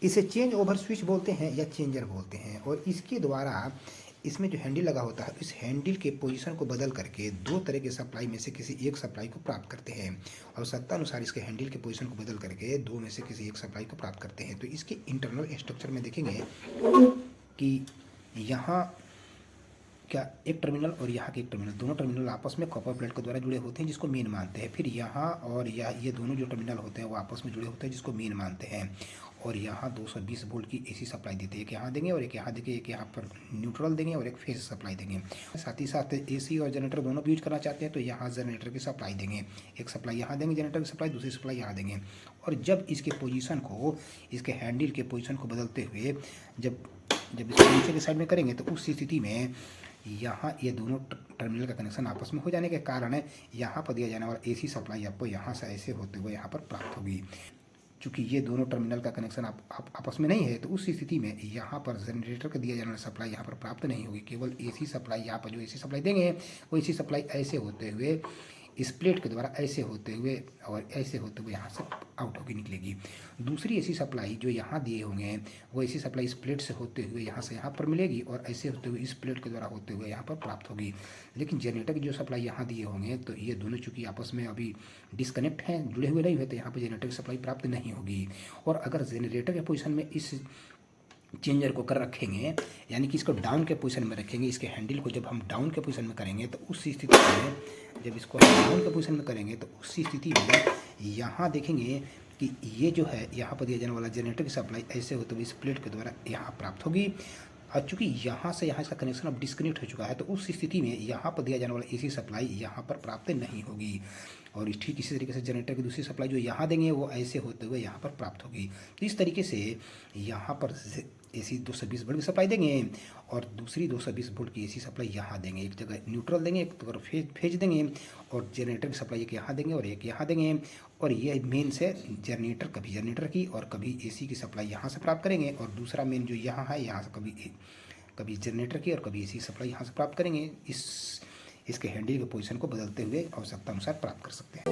इसे change over switch बोलते हैं या चेंजर बोलते हैं। और इसके द्वारा इसमें जो हैंडल लगा होता है इस हैंडल के पोजीशन को बदल करके दो तरह के सप्लाई में से किसी एक सप्लाई को प्राप्त करते हैं। आवश्यकता अनुसार इसके हैंडल के पोजीशन को बदल करके दो में से किसी एक सप्लाई को प्राप्त करते हैं। तो इसके इंटरनल स्ट्रक्चर में देखेंगे कि यहाँ क्या एक टर्मिनल और यहाँ के एक टर्मिनल, दोनों टर्मिनल आपस में कॉपर प्लेट के द्वारा जुड़े होते हैं जिसको मेन मानते हैं। फिर यहाँ और ये दोनों जो टर्मिनल होते हैं वो आपस में जुड़े होते हैं जिसको मेन मानते हैं। और यहाँ 220 वोल्ट की एसी सप्लाई देते हैं, एक यहाँ देंगे और एक यहाँ देंगे, एक यहाँ पर न्यूट्रल देंगे और एक फेज सप्लाई देंगे। साथ ही साथ एसी और जनरेटर दोनों भी यूज करना चाहते हैं तो यहाँ जनरेटर की सप्लाई देंगे, एक सप्लाई यहाँ देंगे जनरेटर की सप्लाई, दूसरी सप्लाई यहाँ देंगे। और जब इसके पोजीशन को, इसके हैंडल के पोजीशन को बदलते हुए जब इसको नीचे के साइड में करेंगे तो उस स्थिति में यहाँ ये दोनों टर्मिनल का कनेक्शन आपस में हो जाने के कारण यहाँ पर दिया जाने वाला एसी सप्लाई आपको यहाँ से ऐसे होते हुए यहाँ पर प्राप्त होगी। चूँकि ये दोनों टर्मिनल का कनेक्शन आपस में नहीं है तो उस स्थिति में यहाँ पर जनरेटर का दिया जाने वाला सप्लाई यहाँ पर प्राप्त नहीं होगी। केवल एसी सप्लाई, यहाँ पर जो एसी सप्लाई देंगे वो एसी सप्लाई ऐसे होते हुए इस प्लेट के द्वारा ऐसे होते हुए और ऐसे होते हुए यहाँ से आउट होकर निकलेगी। दूसरी एसी सप्लाई जो यहाँ दिए होंगे वो एसी सप्लाई इस प्लेट से होते हुए यहाँ से यहाँ पर मिलेगी और ऐसे होते हुए इस प्लेट के द्वारा होते हुए यहाँ पर प्राप्त होगी। लेकिन जनरेटर की जो सप्लाई यहाँ दिए होंगे तो ये दोनों चूँकि आपस में अभी डिस्कनेक्ट हैं, जुड़े हुए नहीं हुए, तो यहाँ पर जनरेटर की सप्लाई प्राप्त नहीं होगी। और अगर जनरेटर के पोजीशन में इस चेंजर को कर रखेंगे, यानी कि इसको डाउन के पोजीशन में रखेंगे, इसके हैंडल को जब हम डाउन के पोजीशन में करेंगे तो उस स्थिति में, जब इसको डाउन के पोजीशन में करेंगे तो उस स्थिति में यहाँ देखेंगे कि ये जो है यहाँ पर दिया जाने वाला जनरेटर की सप्लाई ऐसे होते हुए इस प्लेट के द्वारा यहाँ प्राप्त होगी। और चूँकि यहाँ से यहाँ इसका कनेक्शन अब डिस्कनेक्ट हो चुका है तो उस स्थिति में यहाँ पर दिया जाने वाला एसी सप्लाई यहाँ पर प्राप्त नहीं होगी। और ठीक इसी तरीके से जनरेटर की दूसरी सप्लाई जो यहाँ देंगे वो ऐसे होते हुए यहाँ पर प्राप्त होगी। तो इस तरीके से यहाँ पर एसी 220 वोल्ट की सप्लाई देंगे और दूसरी 220 वोल्ट की एसी सप्लाई यहाँ देंगे, एक जगह न्यूट्रल देंगे, एक जगह फेज देंगे। और जनरेटर की सप्लाई एक यहाँ देंगे और एक यहाँ देंगे। और ये मेन से जनरेटर, कभी जनरेटर की और कभी एसी की सप्लाई यहाँ से प्राप्त करेंगे। और दूसरा मेन जो यहाँ है यहाँ से कभी जनरेटर की और कभी एसी सप्लाई यहाँ से प्राप्त करेंगे। इसके हैंडल के पोजीशन को बदलते हुए आवश्यकता अनुसार प्राप्त कर सकते हैं।